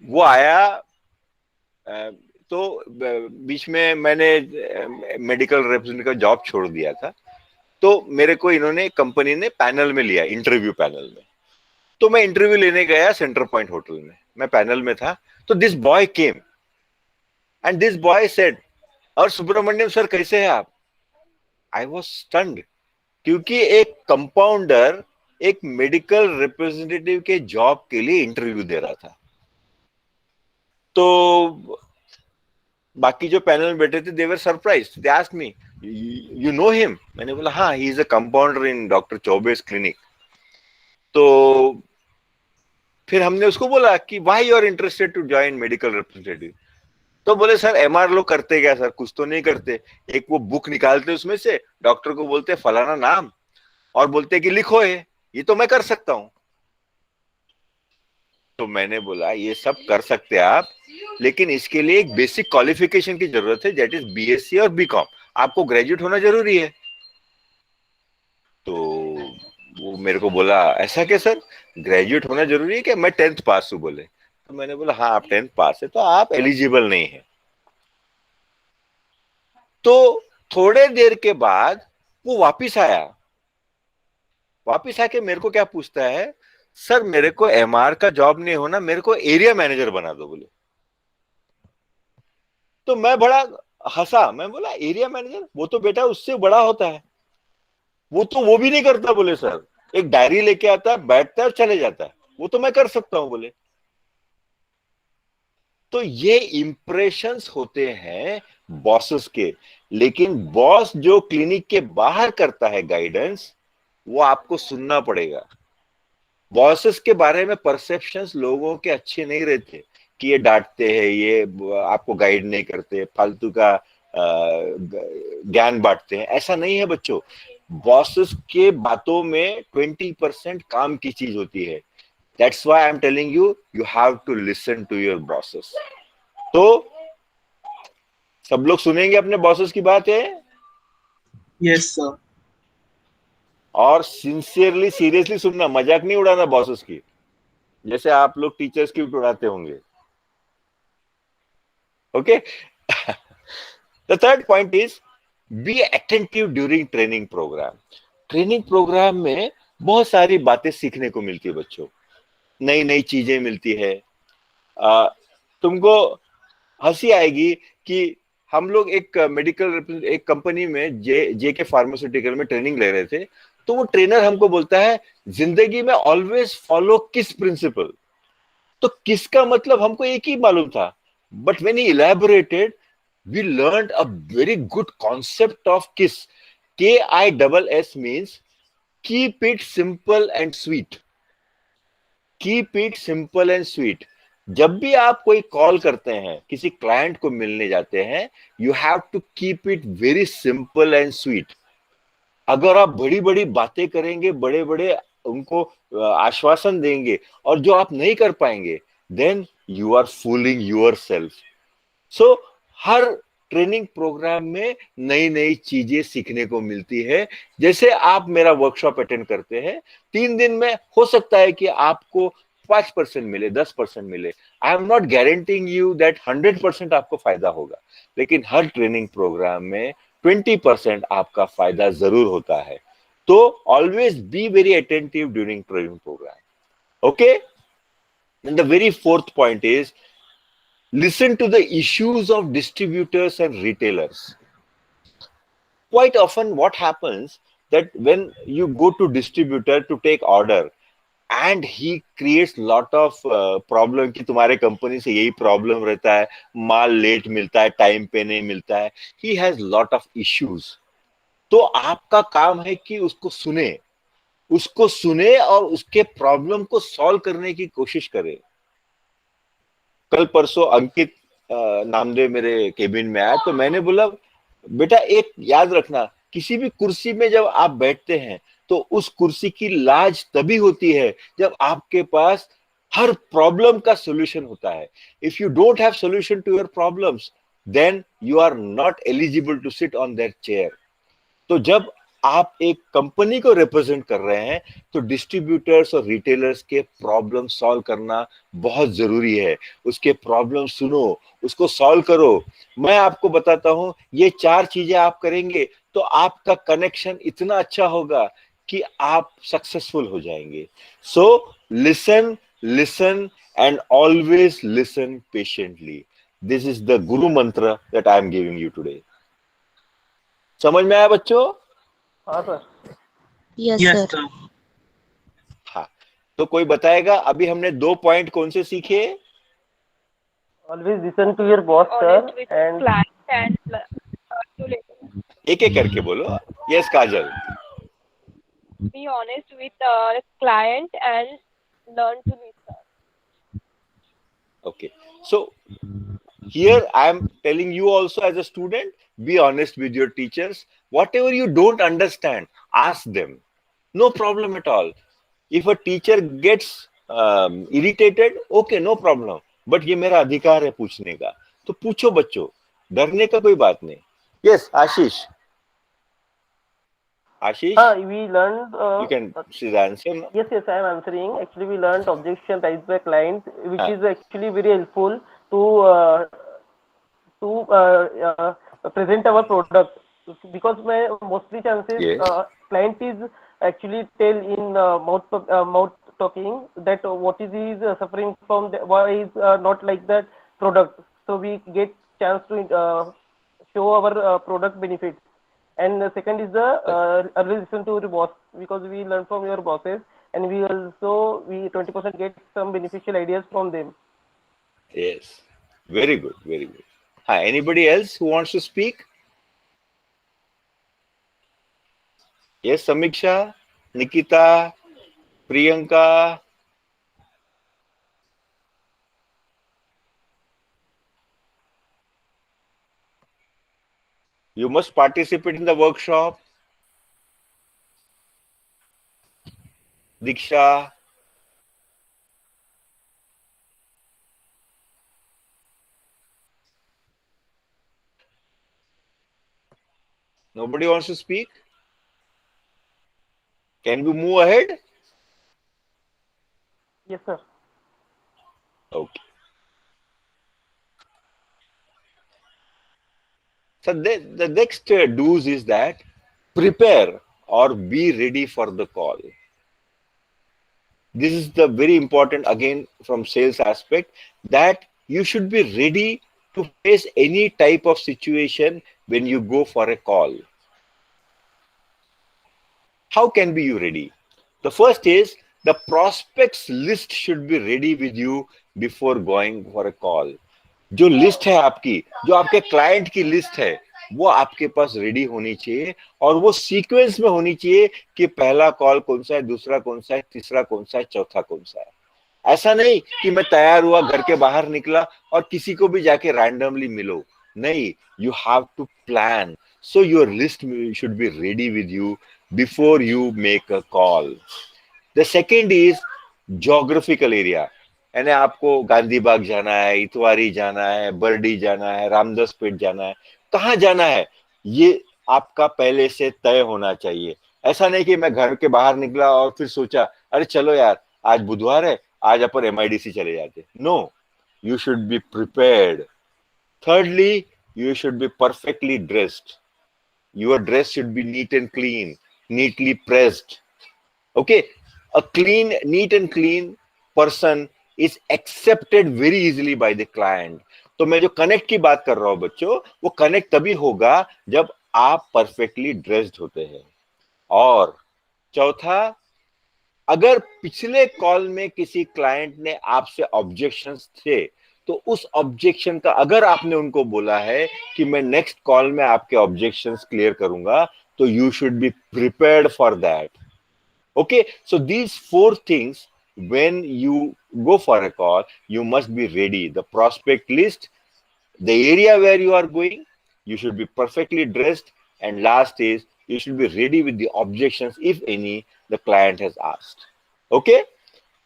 Speaker 1: वो आया। तो बीच में मैंने मेडिकल रिप्रेजेंटेटिव का जॉब छोड़ दिया था, तो मेरे को इन्होंने कंपनी ने पैनल में लिया, इंटरव्यू पैनल में। तो मैं इंटरव्यू लेने गया सेंटर पॉइंट होटल में, मैं पैनल में था. तो this boy came and this boy said, और सुब्रमण्यम सर कैसे हैं आप? आई वॉज स्टन्ड, क्योंकि एक कंपाउंडर एक मेडिकल रिप्रेजेंटेटिव के जॉब के लिए इंटरव्यू दे रहा था. तो बाकी जो पैनल में बैठे थे, they were surprised. They asked me, you know him? मैंने बोला हाँ, he is a compounder in doctor Chaubey's clinic. तो फिर हमने उसको बोला कि why you are interested to join medical representative. तो बोले सर एमआर लोग करते क्या सर, कुछ तो नहीं करते. एक वो बुक निकालते उसमें से, डॉक्टर को बोलते फलाना नाम और बोलते कि लिखो ये तो मैं कर सकता हूं. तो मैंने बोला ये सब कर सकते हैं आप, लेकिन इसके लिए एक बेसिक क्वालिफिकेशन की जरूरत है, दैट इज बीएससी और बीकॉम. आपको ग्रेजुएट होना जरूरी है. तो वो मेरे को बोला ऐसा क्या सर, ग्रेजुएट होना जरूरी है क्या? मैं 10th पास हूं बोले. तो मैंने बोला हाँ आप 10th पास है तो आप एलिजिबल नहीं है. तो थोड़े देर के बाद वो वापिस आया. वापिस आके मेरे को क्या पूछता है, सर मेरे को एमआर का जॉब नहीं होना, मेरे को एरिया मैनेजर बना दो बोले. तो मैं बड़ा हंसा. मैं बोला एरिया मैनेजर, वो तो बेटा उससे बड़ा होता है, वो भी नहीं करता बोले सर. एक डायरी लेके आता है, बैठता है और चले जाता है. वो तो मैं कर सकता हूं बोले. तो ये इंप्रेशंस होते हैं बॉसेस के, लेकिन बॉस जो क्लिनिक के बाहर करता है गाइडेंस, वो आपको सुनना पड़ेगा. बॉसेस के बारे में परसेप्शंस लोगों के अच्छे नहीं रहते कि ये डांटते हैं, ये आपको गाइड नहीं करते, फालतू का ज्ञान बांटते हैं. ऐसा नहीं है बच्चों. बॉसेस के बातों में 20% काम की चीज होती है. That's why I am telling you, you have to listen to your bosses. तो सब लोग सुनेंगे अपने बॉसेस की बात है.
Speaker 3: Yes sir.
Speaker 1: और सिंसियरली सीरियसली सुनना, मजाक नहीं उड़ाना बॉसेस की, जैसे आप लोग टीचर्स की उड़ाते होंगे. Okay. The third point is be attentive during training program. Training program में बहुत सारी बातें सीखने को मिलती है बच्चों, नई नई चीजें मिलती है. तुमको हंसी आएगी कि हम लोग एक मेडिकल एक कंपनी में जे के फार्मास्यूटिकल में ट्रेनिंग ले रहे थे. तो वो ट्रेनर हमको बोलता है जिंदगी में ऑलवेज फॉलो किस प्रिंसिपल. तो किस का मतलब हमको एक ही मालूम था, but when he elaborated we learned a very good concept of KISS. KISS means keep it simple and sweet. Keep it simple and sweet. जब भी आप कोई कॉल करते हैं, किसी क्लाइंट को मिलने जाते हैं, you have to keep it very simple and sweet. अगर आप बड़ी बड़ी बातें करेंगे, बड़े बड़े उनको आश्वासन देंगे और जो आप नहीं कर पाएंगे, then you are fooling yourself. So हर ट्रेनिंग प्रोग्राम में नई नई चीजें सीखने को मिलती है. जैसे आप मेरा वर्कशॉप अटेंड करते हैं, 3 दिन में हो सकता है कि आपको 5% मिले, 10% मिले. आई am not guaranteeing you that 100% आपको फायदा होगा, लेकिन हर ट्रेनिंग प्रोग्राम में 20% आपका फायदा जरूर होता है. तो always be very attentive during training program. Okay. And the very fourth point is listen to the issues of distributors and retailers. Quite often what happens that when you go to distributor to take order and he creates lot of problem कि तुम्हारे company से यही problem रहता है, माल late मिलता है, time पे नहीं मिलता है, he has lot of issues. तो आपका काम है कि उसको सुने और उसके प्रॉब्लम को सॉल्व करने की कोशिश करें. कल परसों अंकित नामदेव मेरे केबिन में आया, तो मैंने बोला बेटा एक याद रखना, किसी भी कुर्सी में जब आप बैठते हैं तो उस कुर्सी की लाज तभी होती है जब आपके पास हर प्रॉब्लम का सॉल्यूशन होता है. If you don't have solution to your problems, then you are not eligible to sit on that chair. तो जब आप एक कंपनी को रिप्रेजेंट कर रहे हैं तो डिस्ट्रीब्यूटर्स और रिटेलर्स के प्रॉब्लम सॉल्व करना बहुत जरूरी है. उसके प्रॉब्लम सुनो, उसको सॉल्व करो. मैं आपको बताता हूं, ये 4 चीजें आप करेंगे तो आपका कनेक्शन इतना अच्छा होगा कि आप सक्सेसफुल हो जाएंगे. सो Listen, listen, and always listen patiently. This is the Guru mantra that I am giving you today. समझ में आया बच्चों?
Speaker 2: हाँ sir.
Speaker 7: Yes,
Speaker 3: Yes,
Speaker 7: sir.
Speaker 3: sir.
Speaker 1: हाँ, तो कोई बताएगा अभी हमने 2 पॉइंट कौन से सीखे?
Speaker 2: Always listen to your boss, sir,
Speaker 6: honest with
Speaker 2: and
Speaker 6: client and to
Speaker 1: एक एक करके बोलो. Yes Kajal.
Speaker 6: be honest with client and learn to listen.
Speaker 1: Okay. So here I am telling you also as a student, be honest with your teachers. Whatever you don't understand, ask them. No problem at all. If a teacher gets irritated, okay, no problem. But ये मेरा अधिकार है पूछने का. तो पूछो बच्चों, डरने का कोई बात नहीं. Yes, Ashish. Ashish,
Speaker 2: we learned.
Speaker 1: you can see the answer. No?
Speaker 2: Yes, I am answering. Actually, we learned objection raised by client, which
Speaker 1: Ah.
Speaker 2: is actually very helpful to present our product, because my mostly chances
Speaker 1: Yes.
Speaker 2: client is actually tell in mouth talking that what is he is suffering from, why is not like that product. So we get chance to show our product benefits. And the second is the early listen to your boss, because we learn from your bosses, and we 20% get some beneficial ideas from them.
Speaker 1: Yes. Very good. Very good. Hi. Anybody else who wants to speak? Yes, Samiksha, Nikita, Priyanka. You must participate in the workshop. Diksha. Nobody wants to speak? Can we move ahead?
Speaker 2: Yes, sir.
Speaker 1: Okay. So the next do's is that prepare or be ready for the call. This is the very important, again, from sales aspect, that you should be ready to face any type of situation when you go for a call. How can be you ready? The first is the prospects list should be ready with you before going for a call. जो list है आपकी, जो आपके client की list है, वो आपके पास ready होनी चाहिए, और वो सीक्वेंस में होनी चाहिए कि पहला कॉल कौन सा है, दूसरा कौन सा है, तीसरा कौन सा है, चौथा कौन सा है. ऐसा नहीं कि मैं तैयार हुआ, घर के बाहर निकला और किसी को भी जाके रैंडमली मिलो. नहीं, you have to plan. So your list should be ready with you before you make a call. The second is geographical area. यानी आपको गांधी बाग जाना है, इतवारी जाना है, बर्डी जाना है, रामदास पेट जाना है, कहाँ जाना है, ये आपका पहले से तय होना चाहिए. ऐसा नहीं कि मैं घर के बाहर निकला और फिर सोचा अरे चलो यार आज बुधवार है, आज अपन MIDC चले जाते. No, you should be prepared. Thirdly, you should be perfectly dressed. Your dress should be neat and clean, neatly pressed. Okay, a clean, neat and clean person is accepted very easily by the client. तो मैं जो connect की बात कर रहा हूं बच्चों, वो कनेक्ट तभी होगा जब आप परफेक्टली ड्रेस्ड होते हैं. और चौथा, अगर पिछले कॉल में किसी क्लाइंट ने आपसे ऑब्जेक्शंस थे, तो उस ऑब्जेक्शन का अगर आपने उनको बोला है कि मैं नेक्स्ट कॉल में आपके ऑब्जेक्शंस क्लियर करूंगा, तो you should be prepared for that. Okay, so these 4 things, when you go for a call, you must be ready. The prospect list, the area where you are going, you should be perfectly dressed, and last is you should be ready with the objections, if any, the client has asked. Okay,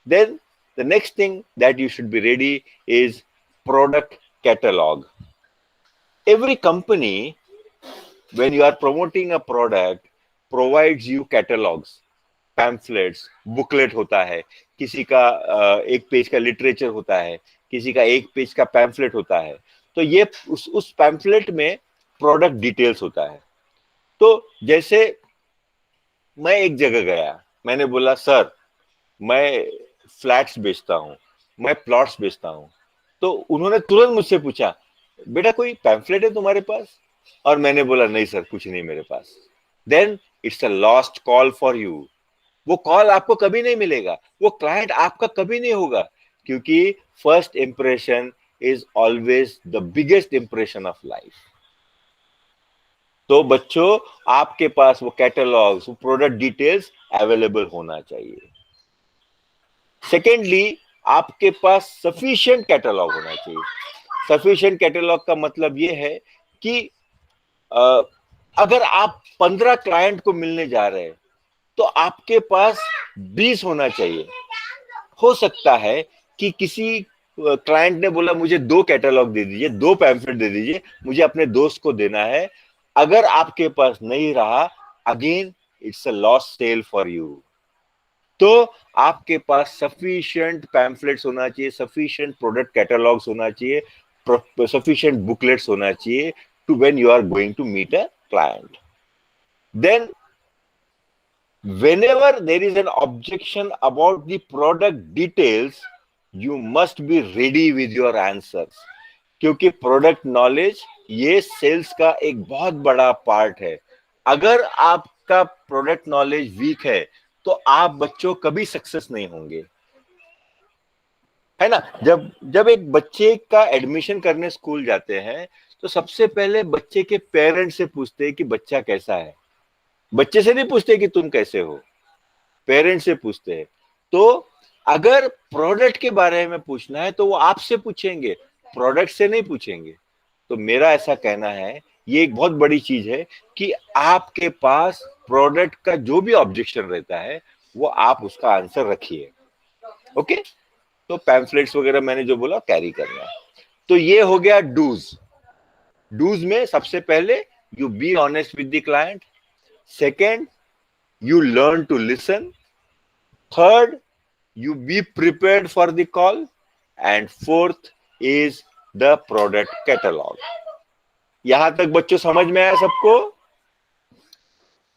Speaker 1: then the next thing that you should be ready is product catalog. Every company, when you are promoting a product, provides you catalogs, pamphlets, booklet होता है, किसी का 1 page का literature होता है, किसी का 1 page का पैम्फलेट होता है. तो ये उस पैम्फलेट में प्रोडक्ट डिटेल्स होता है. तो जैसे मैं एक जगह गया, मैंने बोला सर मैं फ्लैट्स बेचता हूँ, मैं प्लॉट्स बेचता हूँ। तो उन्होंने तुरंत मुझसे पूछा, बेटा कोई पैम्फलेट है तुम्हारे पास? और मैंने बोला नहीं सर, कुछ नहीं मेरे पास। Then it's a lost call for you. वो कॉल आपको कभी नहीं मिलेगा, वो क्लाइंट आपका कभी नहीं होगा, क्योंकि first impression is always the biggest impression of life. तो बच्चों, आपके पास वो कैटलॉग्स, वो प्रोडक्ट डिटेल्स अवेलेबल होना चाहिए। सेकेंडली, आपके पास सफिशिएंट कैटलॉग होना चाहिए। सफिशिएंट कैटलॉग का मतलब ये है कि अगर आप 15 क्लाइंट को मिलने जा रहे हैं तो आपके पास 20 होना चाहिए। हो सकता है कि किसी क्लाइंट ने बोला मुझे 2 कैटलॉग दे दीजिए, 2 पैम्फलेट दे दीजिए, मुझे अपने दोस्त को देना है। अगर आपके पास नहीं रहा, again it's a lost sale for you. तो आपके पास सफिशिएंट पैम्फलेट्स होना चाहिए, सफिशिएंट प्रोडक्ट कैटलॉग्स होना चाहिए, सफिशिएंट बुकलेट्स होना चाहिए to when you are going to meet a client. Then whenever there is an objection about the product details, you must be ready with your answers, क्योंकि product knowledge ये sales का एक बहुत बड़ा part है। अगर आपका प्रोडक्ट नॉलेज वीक है तो आप बच्चों कभी सक्सेस नहीं होंगे, है ना। जब जब एक बच्चे का एडमिशन करने स्कूल जाते हैं तो सबसे पहले बच्चे के पेरेंट्स से पूछते हैं कि बच्चा कैसा है। बच्चे से नहीं पूछते कि तुम कैसे हो, पेरेंट्स से पूछते हैं। तो अगर प्रोडक्ट के बारे में पूछना है तो वो आपसे पूछेंगे, प्रोडक्ट से नहीं पूछेंगे। तो मेरा ऐसा कहना है, ये एक बहुत बड़ी चीज है कि आपके पास प्रोडक्ट का जो भी ऑब्जेक्शन रहता है वो आप उसका आंसर रखिए। ओके, तो पैम्फलेट्स वगैरह मैंने जो बोला कैरी करना है। तो ये हो गया डूज। डूज में सबसे पहले you be honest with the client, second you learn to listen, third you be prepared for the call, and fourth is the product catalog। यहां तक बच्चों समझ में आया सबको?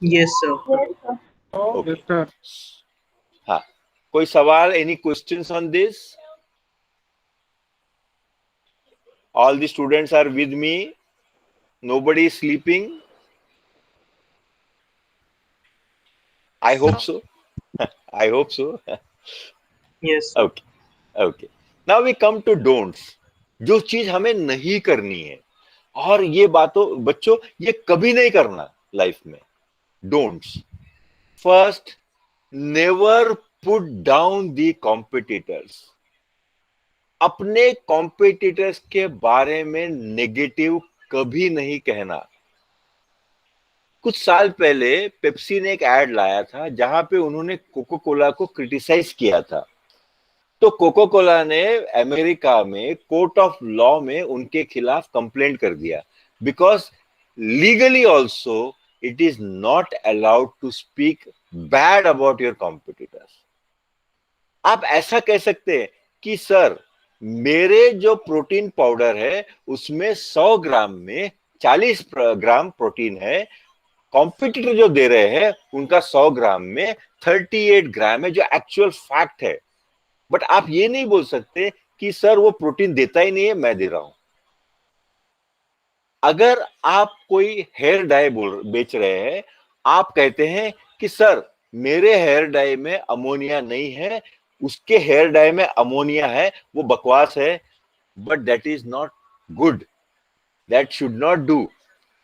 Speaker 3: Yes, sir.
Speaker 4: Yes, sir.
Speaker 1: Okay,
Speaker 5: Yes, sir.
Speaker 1: हाँ, कोई सवाल, any questions on this? All the students are with me, nobody is sleeping? I hope so. I hope so.
Speaker 3: Yes, sir.
Speaker 1: Okay, okay. Now we come to don'ts, जो चीज हमें नहीं करनी है। और ये बातों बच्चों, ये कभी नहीं करना लाइफ में। Don'ts, first, never put down the competitors. अपने कॉम्पिटिटर्स के बारे में नेगेटिव कभी नहीं कहना। कुछ साल पहले पेप्सी ने एक एड लाया था जहां पे उन्होंने कोको कोला को क्रिटिसाइज किया था। तो कोको कोला ने अमेरिका में कोर्ट ऑफ लॉ में उनके खिलाफ कंप्लेंट कर दिया, because legally also it is not allowed to speak bad about your competitors. आप ऐसा कह सकते हैं कि सर, मेरे जो प्रोटीन पाउडर है उसमें 100 ग्राम में 40 ग्राम प्रोटीन है, कॉम्पिटिटर जो दे रहे हैं उनका 100 ग्राम में 38 ग्राम है, जो एक्चुअल फैक्ट है। बट आप ये नहीं बोल सकते कि सर वो प्रोटीन देता ही नहीं है, मैं दे रहा हूं। अगर आप कोई हेयर डाई बेच रहे हैं, आप कहते हैं कि सर मेरे हेयर डाई में अमोनिया नहीं है, उसके हेयर डाई में अमोनिया है, वो बकवास है। But that is not good, that should not do.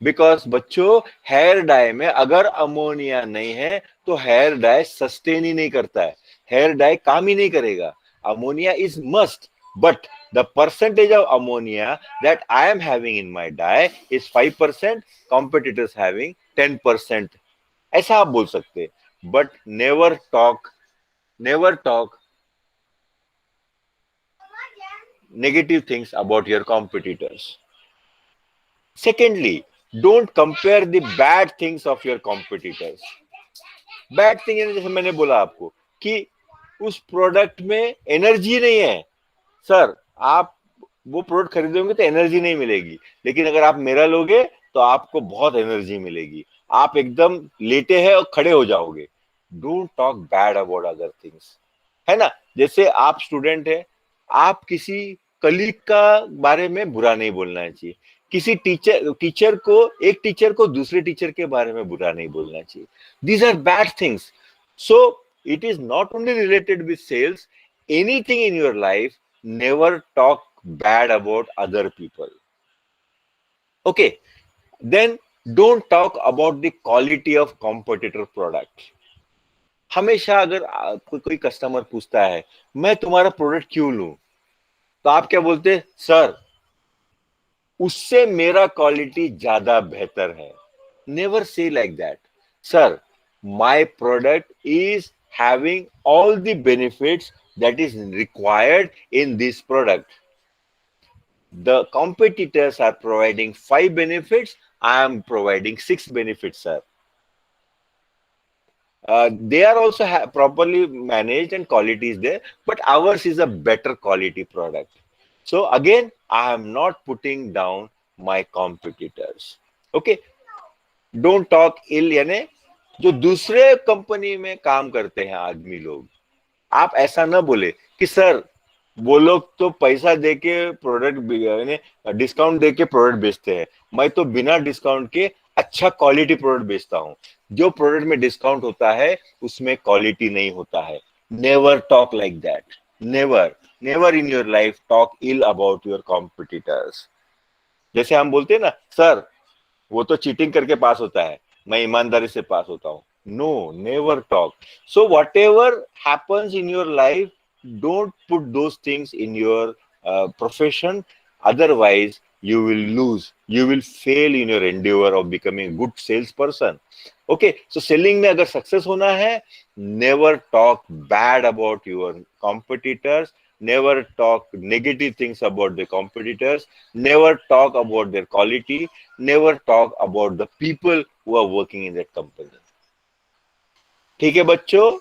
Speaker 1: Because बच्चों, हेयर डाई में अगर अमोनिया नहीं है तो हेयर डाई सस्टेन ही नहीं करता है, हेयर डाई काम ही नहीं करेगा। Ammonia is must, but the percentage of ammonia that I am having in my dye is 5%, competitors having 10%। ऐसा आप बोल सकते, but never talk negative things about your competitors। Secondly, don't compare the bad things of your competitors। Bad thing है, जैसे मैंने बोला आपको कि उस प्रोडक्ट में एनर्जी नहीं है। सर, आप वो प्रोडक्ट खरीदोगे तो एनर्जी नहीं मिलेगी, लेकिन अगर आप मेरा लोगे तो आपको बहुत एनर्जी मिलेगी, आप एकदम लेटे हैं और खड़े हो जाओगे। Don't talk bad about other things. है ना। जैसे आप स्टूडेंट है, आप किसी कलीग का बारे में बुरा नहीं बोलना चाहिए, किसी टीचर को, एक टीचर को दूसरे टीचर के बारे में बुरा नहीं बोलना चाहिए. These are bad things. So it is not only related with sales, anything in your life, never talk bad about other people. Okay, then don't talk about the quality of competitor product. हमेशा अगर कोई customer पूछता है मैं तुम्हारा product क्यों लूं, तो आप क्या बोलते हैं, सर उससे मेरा क्वालिटी ज्यादा बेहतर है. Never say like that. Sir my product is having all the benefits that is required in this product. The competitors are providing 5 benefits, I am providing 6 benefits, sir. They are also properly managed and quality is there, but ours is a better quality product. So again, I am not putting down my competitors. Okay, don't talk ill. यानी जो दूसरे company में काम करते हैं आदमी लोग, आप ऐसा ना बोले कि सर वो लोग तो पैसा देके प्रोडक्ट यानी डिस्काउंट देके प्रोडक्ट बेचते हैं, मैं तो बिना डिस्काउंट के अच्छा क्वालिटी प्रोडक्ट बेचता हूं. जो प्रोडक्ट में डिस्काउंट होता है उसमें क्वालिटी नहीं होता है. Never talk like that. Never never in your life talk ill about your competitors. जैसे हम बोलते हैं ना, सर वो तो चीटिंग करके पास होता है, मैं ईमानदारी से पास होता हूं. No, never talk. So whatever happens in your life, don't put those things in your profession. Otherwise, you will lose. You will fail in your endeavor of becoming a good salesperson. Okay, so selling में अगर success होना है, never talk bad about your competitors. Never talk negative things about the competitors. Never talk about their quality. Never talk about the people who are working in that company. ठीक है बच्चों,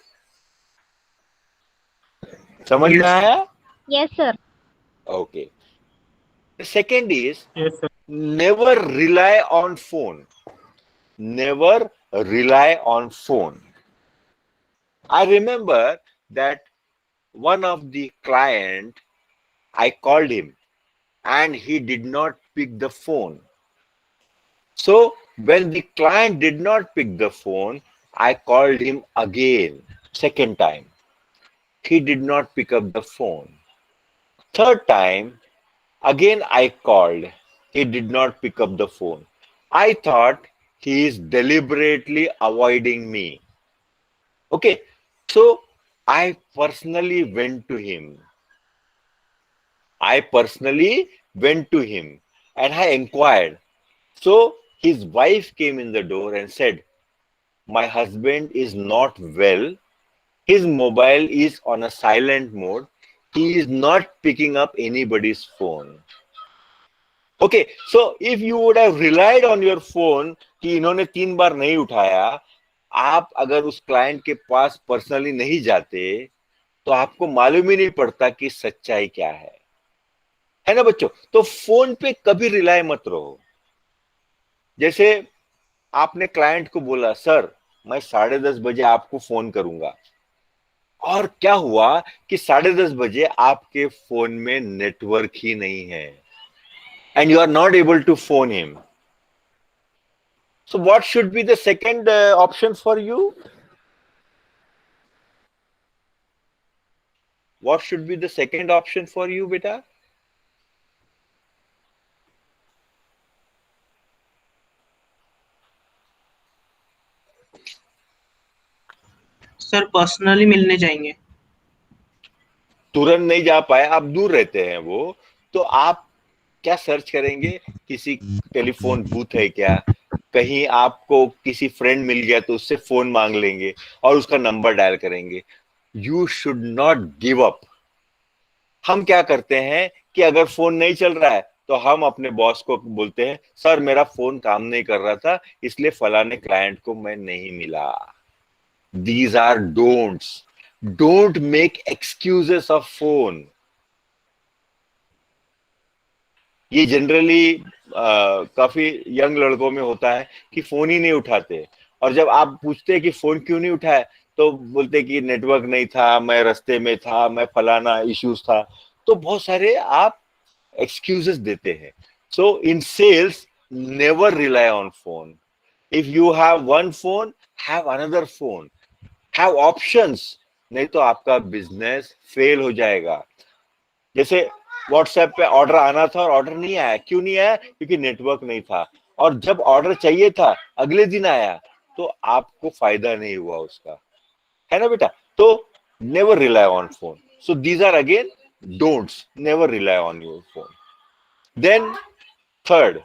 Speaker 1: समझ में आया?
Speaker 4: Yes, sir.
Speaker 1: Okay. The second is
Speaker 5: Yes, sir.
Speaker 1: never rely on phone. Never rely on phone. I remember that one of the client, I called him and he did not pick the phone. So when the client did not pick the phone, I called him again, second time. He did not pick up the phone. Third time, again I called. He did not pick up the phone. I thought he is deliberately avoiding me. Okay, so I personally went to him. And I inquired. So his wife came in the door and said, my husband is not well. His mobile is on a silent mode. He is not picking up anybody's phone. Okay, so if you would have relied on your phone कि इन्होंने 3 बार नहीं उठाया, आप अगर उस client के पास personally नहीं जाते तो आपको मालूम ही नहीं पड़ता कि सच्चाई क्या है ना बच्चों. तो फोन पे कभी रिलाय मत रहो. जैसे आपने क्लाइंट को बोला, सर मैं 10:30 बजे आपको फोन करूंगा, और क्या हुआ कि 10:30 बजे आपके फोन में नेटवर्क ही नहीं है and you are not able to phone him. So what should be the second option for you? What should be the second option for you, beta?
Speaker 3: Sir personally मिलने जाएंगे.
Speaker 1: तुरंत नहीं जा पाए, आप दूर रहते हैं वो, तो आप क्या सर्च करेंगे, किसी टेलीफोन बूथ है क्या, कहीं आपको किसी फ्रेंड मिल गया तो उससे फोन मांग लेंगे और उसका नंबर डायल करेंगे. You should not give up. हम क्या करते हैं कि अगर फोन नहीं चल रहा है तो हम अपने बॉस को बोलते हैं, सर मेरा फोन काम नहीं कर रहा था इसलिए फलाने क्लाइंट को मैं नहीं मिला. These are don'ts. Don't make excuses of phone. ये जनरली काफी यंग लड़कों में होता है कि फोन ही नहीं उठाते, और जब आप पूछते हैं कि फोन क्यों नहीं उठाया तो बोलते कि नेटवर्क नहीं था, मैं रास्ते में था, मैं फलाना इश्यूज था। तो बहुत सारे आप एक्सक्यूजेस देते हैं। So in sales never rely on phone. If you have one phone, have another phone, have options, नहीं तो आपका बिजनेस फेल हो जाएगा। जैसे व्हाट्सएप पे ऑर्डर आना था और ऑर्डर नहीं आया, क्यों नहीं आया? क्योंकि नेटवर्क नहीं था। और जब ऑर्डर चाहिए था अगले दिन आया, तो आपको फायदा नहीं हुआ उसका, है ना बेटा? तो never rely on phone. So these are again don'ts, never rely on your phone. Then third,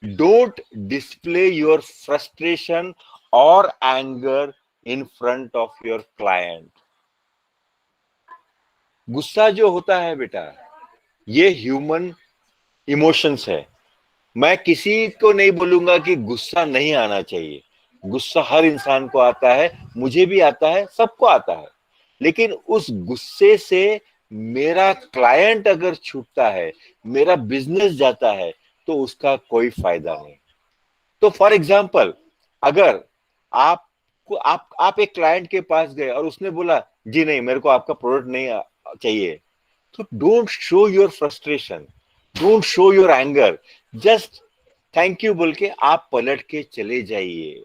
Speaker 1: don't display your frustration or anger in front of your client. गुस्सा जो होता है बेटा, ये ह्यूमन इमोशंस है। मैं किसी को नहीं बोलूंगा कि गुस्सा नहीं आना चाहिए। गुस्सा हर इंसान को आता है, मुझे भी आता है, सबको आता है। लेकिन उस गुस्से से मेरा क्लाइंट अगर छूटता है, मेरा बिजनेस जाता है, तो उसका कोई फायदा नहीं। तो फॉर एग्जाम्पल, अगर आप एक क्लाइंट के पास गए और उसने बोला जी नहीं, मेरे को आपका प्रोडक्ट नहीं चाहिए, तो don't show your frustration, don't show your anger, just thank you बोल के आप पलट के चले जाइए।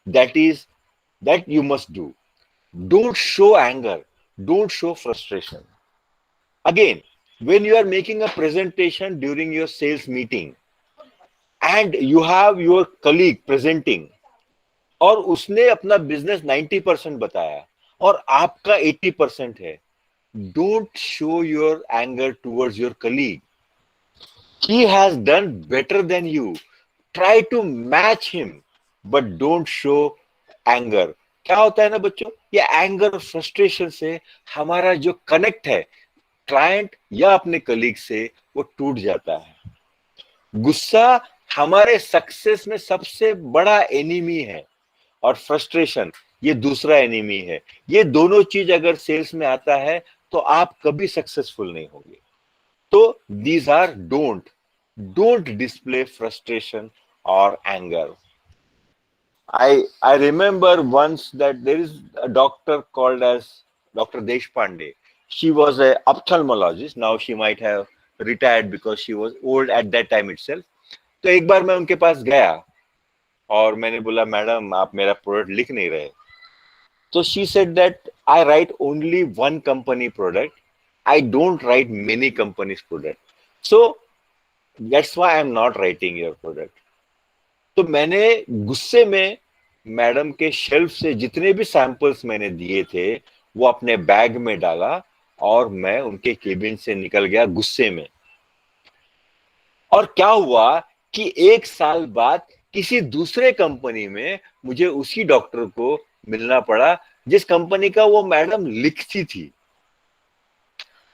Speaker 1: That you must do. Don't show anger, don't show frustration. Again, when you are making a presentation during your sales meeting and you have your colleague presenting और उसने अपना बिजनेस 90% बताया और आपका 80% है, don't show your anger towards your colleague. He has done better than you. Try to match him, but don't show anger. क्या होता है ना बच्चों, ये एंगर और फ्रस्ट्रेशन से हमारा जो कनेक्ट है क्लाइंट या अपने कलीग से, वो टूट जाता है। गुस्सा हमारे सक्सेस में सबसे बड़ा एनिमी है और फ्रस्ट्रेशन ये दूसरा एनिमी है। ये दोनों चीज अगर सेल्स में आता है तो आप कभी सक्सेसफुल नहीं होंगे। तो these are don't display frustration और anger. I remember once that there is a doctor called as Dr. Deshpande. She was a ophthalmologist. Now she might have retired because she was old at that time itself. तो एक बार मैं उनके पास गया और मैंने बोला madam आप मेरा प्रोडक्ट लिख नहीं रहे। तो she said that I right only one company product, I don't write many companies product, so that's why I am not writing your product. तो मैंने गुस्से में मैडम के शेल्फ से जितने भी सैंपल्स मैंने दिए थे वो अपने बैग में डाला और मैं उनके केबिन से निकल गया गुस्से में। और क्या हुआ कि 1 साल बाद किसी दूसरे कंपनी में मुझे उसी डॉक्टर को मिलना पड़ा जिस कंपनी का वो मैडम लिखती थी,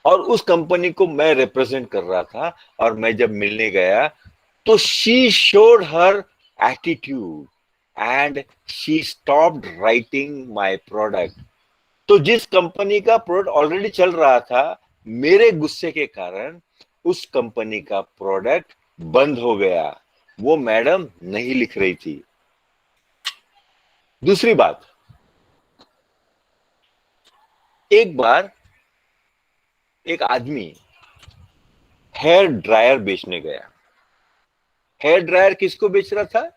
Speaker 1: और उस कंपनी को मैं रिप्रेजेंट कर रहा था। और मैं जब मिलने गया तो she showed her attitude and she stopped writing my product. तो जिस कंपनी का प्रोडक्ट ऑलरेडी चल रहा था, मेरे गुस्से के कारण उस कंपनी का प्रोडक्ट बंद हो गया। वो मैडम नहीं लिख रही थी। दूसरी बात, एक बार एक आदमी हेयर ड्रायर बेचने गया। हेयर ड्रायर किसको बेच रहा था?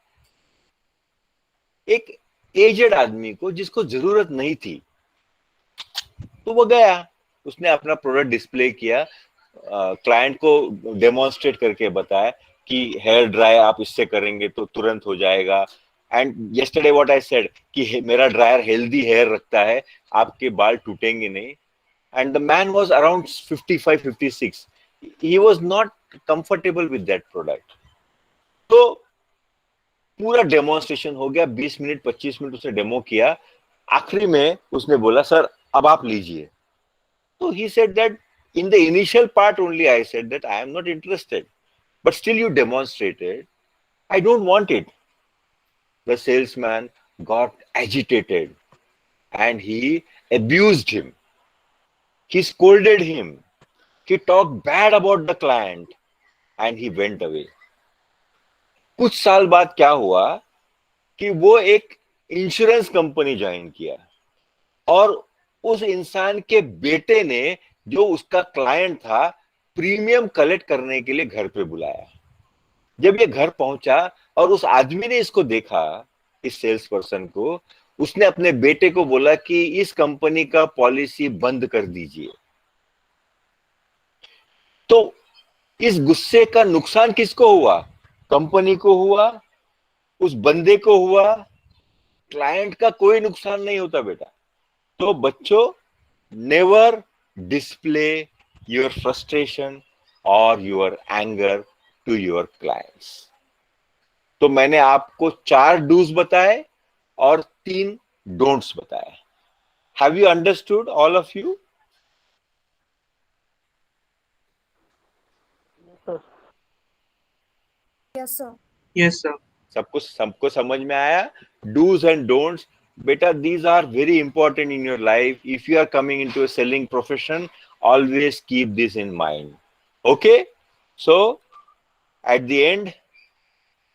Speaker 1: एक एजेड आदमी को जिसको जरूरत नहीं थी। तो वो गया, उसने अपना प्रोडक्ट डिस्प्ले किया, क्लाइंट को डेमोन्स्ट्रेट करके बताया कि हेयर ड्राई आप इससे करेंगे तो तुरंत हो जाएगा। And yesterday what I said कि मेरा ड्रायर हेल्दी हेयर रखता है, आपके बाल टूटेंगे नहीं। And the man was around 55-56, he was not comfortable with that product. तो पूरा डेमोन्स्ट्रेशन हो गया, 20 मिनट 25 मिनट उसने डेमो किया। आखिरी में उसने बोला सर अब आप लीजिए। तो he said that in the initial part only I said that I am not interested, but still you demonstrated, I don't want it. The salesman got agitated and he abused him. He scolded him. He talked bad about the client and he went away. कुछ साल बाद क्या हुआ कि वो एक insurance company join किया और उस इंसान के बेटे ने, जो उसका क्लाइंट था, प्रीमियम कलेक्ट करने के लिए घर पे बुलाया। जब ये घर पहुंचा और उस आदमी ने इसको देखा, इस सेल्स पर्सन को, उसने अपने बेटे को बोला कि इस कंपनी का पॉलिसी बंद कर दीजिए। तो इस गुस्से का नुकसान किसको हुआ? कंपनी को हुआ, उस बंदे को हुआ, क्लाइंट का कोई नुकसान नहीं होता बेटा। तो बच्चों, नेवर डिस्प्ले योर फ्रस्ट्रेशन और your anger to your clients. तो मैंने आपको 4 डूज बताए और 3 डोंट्स बताए। Have you understood all of you?
Speaker 7: Yes, sir.
Speaker 3: Yes, sir.
Speaker 1: सबको समझ में आया? डूज एंड डोंट्स बेटा, these are very important in your life. If you are coming into a selling profession, always keep this in mind. Okay? So at the end,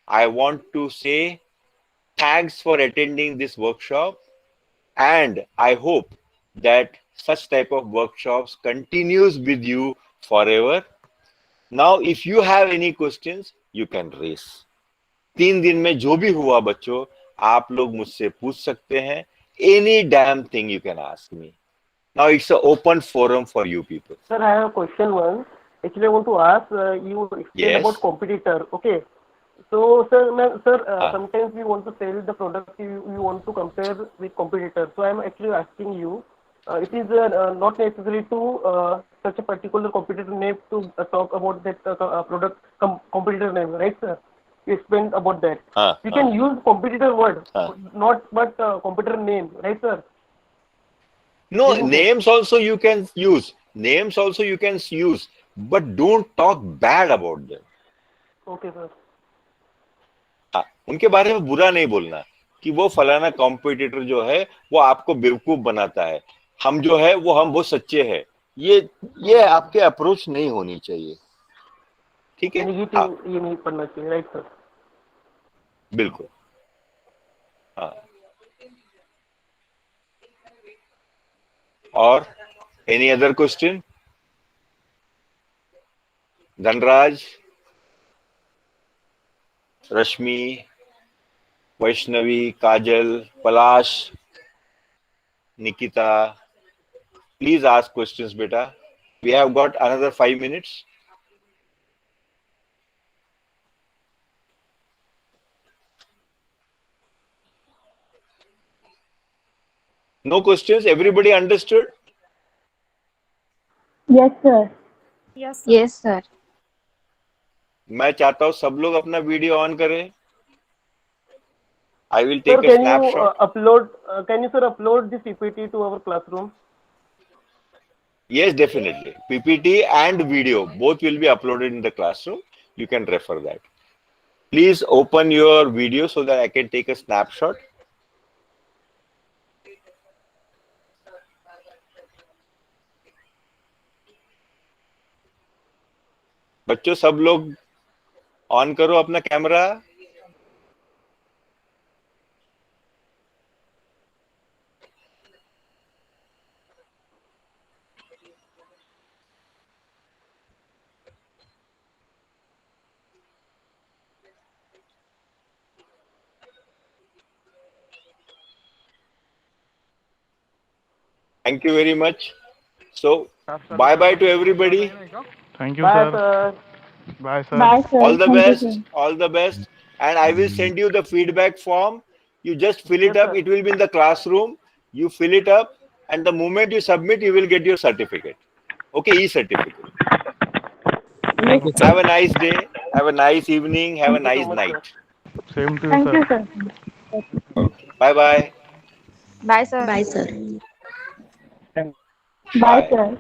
Speaker 1: I want to say thanks for attending this workshop, and I hope that such type of workshops continues with you forever. Now if you have any questions, you can raise. 3 दिन में जो भी हुआ बच्चों, आप लोग मुझसे पूछ सकते हैं। Any damn thing you can ask me. Now it's an open forum for you people.
Speaker 2: Sir, I have a question one. Actually, I want to ask you explain
Speaker 1: Yes.
Speaker 2: about competitor. Okay. So, sir, sometimes we want to sell the product. We want to compare with competitors. So, I am actually asking you. It is not necessary to such a particular competitor name to talk about that product competitor name, right, sir? You explained about that. We can use competitor word, not but competitor name, right, sir?
Speaker 1: No, names also you can use. Names also you can use, but don't talk bad about them.
Speaker 2: Okay, sir.
Speaker 1: हाँ, उनके बारे में बुरा नहीं बोलना कि वो फलाना कॉम्पिटिटर जो है वो आपको बेवकूफ बनाता है, हम जो है वो हम बहुत सच्चे हैं। ये आपके अप्रोच नहीं होनी चाहिए, ठीक है?
Speaker 2: नेगेटिव ये नहीं पढ़ना चाहिए, राइट सर?
Speaker 1: बिल्कुल। हाँ, और any other question? Dhanraj, Rashmi, Vaishnavi, Kajal, Palash, Nikita, please ask questions beta. We have got another 5 minutes. No questions? Everybody understood?
Speaker 4: Yes, sir.
Speaker 7: Yes, sir.
Speaker 8: Yes, sir.
Speaker 1: मैं चाहता हूं सब लोग अपना वीडियो ऑन करें. I will
Speaker 2: Sir,
Speaker 1: take a
Speaker 2: can you
Speaker 1: snapshot.
Speaker 2: upload? Can you sir upload this PPT to our classroom?
Speaker 1: Yes, definitely. PPT and video both will be uploaded in the classroom. You can refer that. Please open your video so that I can take a snapshot. बच्चों सब लोग on करो अपना camera. Thank you very much. So, bye bye to everybody.
Speaker 5: Thank you,
Speaker 2: Bye,
Speaker 5: sir.
Speaker 2: sir.
Speaker 5: Bye, sir.
Speaker 4: Bye, sir.
Speaker 1: All the
Speaker 4: Thank you,
Speaker 1: best.
Speaker 4: sir.
Speaker 1: All the best. And I will send you the feedback form. You just fill it
Speaker 2: Yes,
Speaker 1: up.
Speaker 2: sir.
Speaker 1: It will be in the classroom. You fill it up, and the moment you submit, you will get your certificate. Okay, e-certificate.
Speaker 4: Yes,
Speaker 1: Have a nice day. Have a nice evening. Have a
Speaker 2: Thank you so
Speaker 1: nice
Speaker 2: much,
Speaker 1: night.
Speaker 5: Same to you,
Speaker 4: thank
Speaker 5: sir.
Speaker 4: you, sir.
Speaker 1: Bye bye.
Speaker 8: Bye, sir.
Speaker 7: Bye, sir.
Speaker 4: Bye,
Speaker 1: Bye.
Speaker 4: sir.